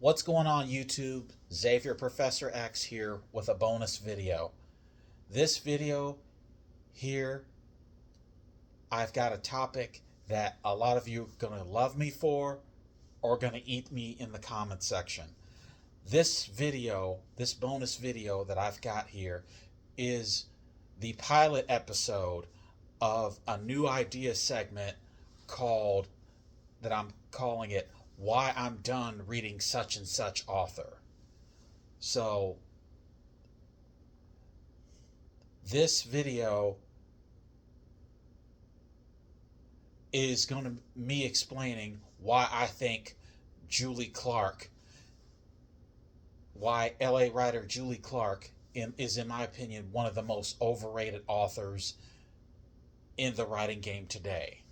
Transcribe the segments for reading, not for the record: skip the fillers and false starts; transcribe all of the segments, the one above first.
What's going on YouTube? Xavier Professor X here with a bonus video. This video here, I've got a topic that a lot of you are going to love me for or going to eat me in the comment section. This bonus video that I've got here is the pilot episode of a new idea segment called that I'm calling it Why I'm Done Reading Such and Such Author. So, this video is going to me explaining why I think Julie Clark, why LA writer Julie Clark is, in my opinion, one of the most overrated authors in the writing game today.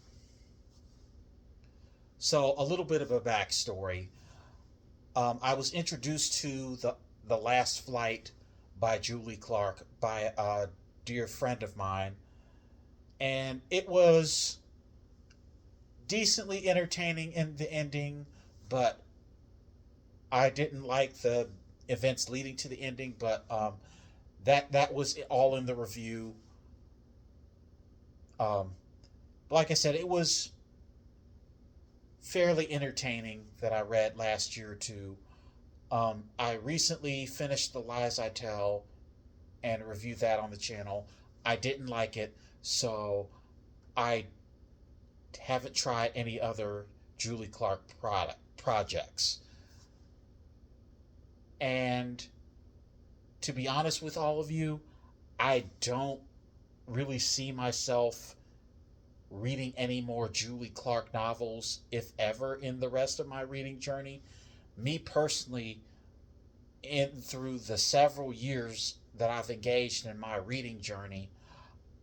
So, a little bit of a backstory. I was introduced to the Last Flight by Julie Clark by a dear friend of mine, and it was decently entertaining in the ending, but I didn't like the events leading to the ending. But that was all in the review. Um, like I said, it was fairly entertaining that I read last year or two. I recently finished The Lies I Tell and reviewed that on the channel. I didn't like it, so I haven't tried any other Julie Clark projects. And to be honest with all of you, I don't really see myself reading any more Julie Clark novels, if ever, in the rest of my reading journey. Me personally, through the several years that I've engaged in my reading journey,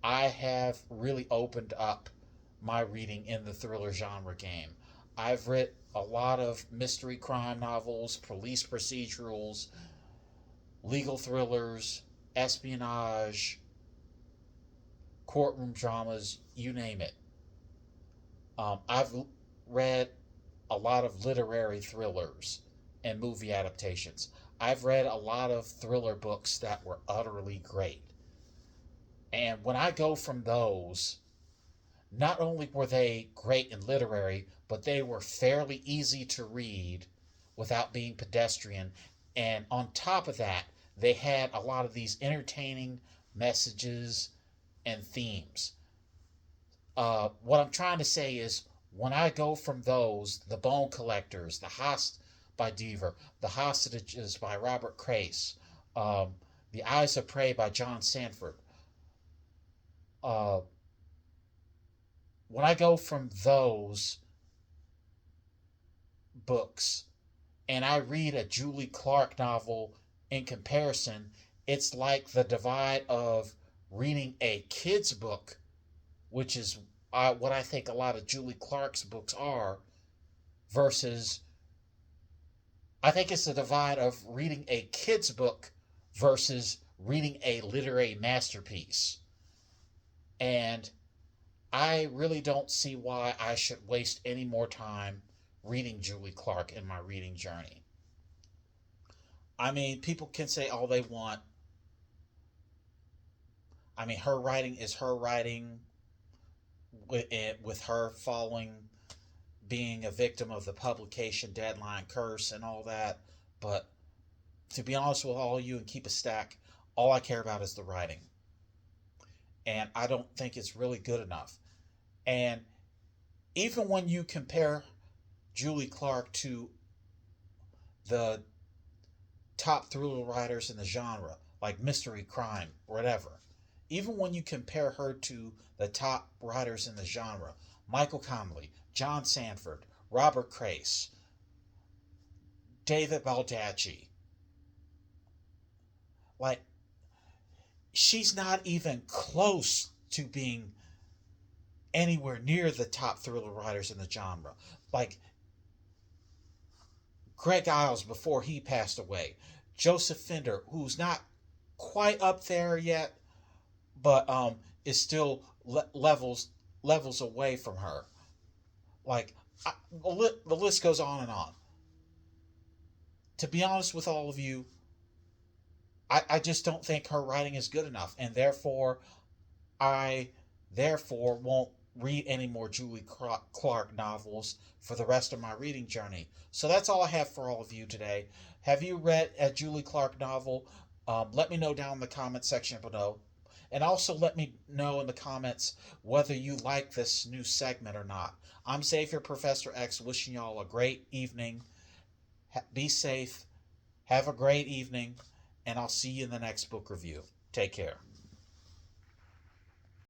I have really opened up my reading in the thriller genre game. I've read a lot of mystery crime novels, police procedurals, legal thrillers, espionage, courtroom dramas, you name it. I've read a lot of literary thrillers and movie adaptations. I've read a lot of thriller books that were utterly great. And when I go from those, not only were they great and literary, but they were fairly easy to read without being pedestrian. And on top of that, they had a lot of these entertaining messages and themes. What I'm trying to say is, when I go from those, The Bone Collectors, The Host by Deaver, The Hostages by Robert Crace, The Eyes of Prey by John Sanford, uh, when I go from those books and I read a Julie Clark novel in comparison, it's like the divide of reading a kid's book, which is what I think a lot of Julie Clark's books are, versus I think it's the divide of reading a kid's book versus reading a literary masterpiece. And I really don't see why I should waste any more time reading Julie Clark in my reading journey. I mean, people can say all they want. I mean, her writing is her writing, with her following being a victim of the publication deadline curse and all that. But to be honest with all of you and keep a stack, all I care about is the writing. And I don't think it's really good enough. And even when you compare Julie Clark to the top thriller writers in the genre, like mystery crime, whatever, even when you compare her to the top writers in the genre, Michael Connelly, John Sanford, Robert Crace, David Baldacci, like, she's not even close to being anywhere near the top thriller writers in the genre. Like Greg Iles before he passed away, Joseph Fender, who's not quite up there yet, but is still levels away from her. Like, the list goes on and on. to be honest with all of you, I just don't think her writing is good enough, and I therefore won't read any more Julie Clark novels for the rest of my reading journey. So that's all I have for all of you today. Have you read a Julie Clark novel? Let me know down in the comment section below. And also let me know in the comments whether you like this new segment or not. I'm Xavier Professor X, wishing y'all a great evening. Be safe. Have a great evening. And I'll see you in the next book review. Take care.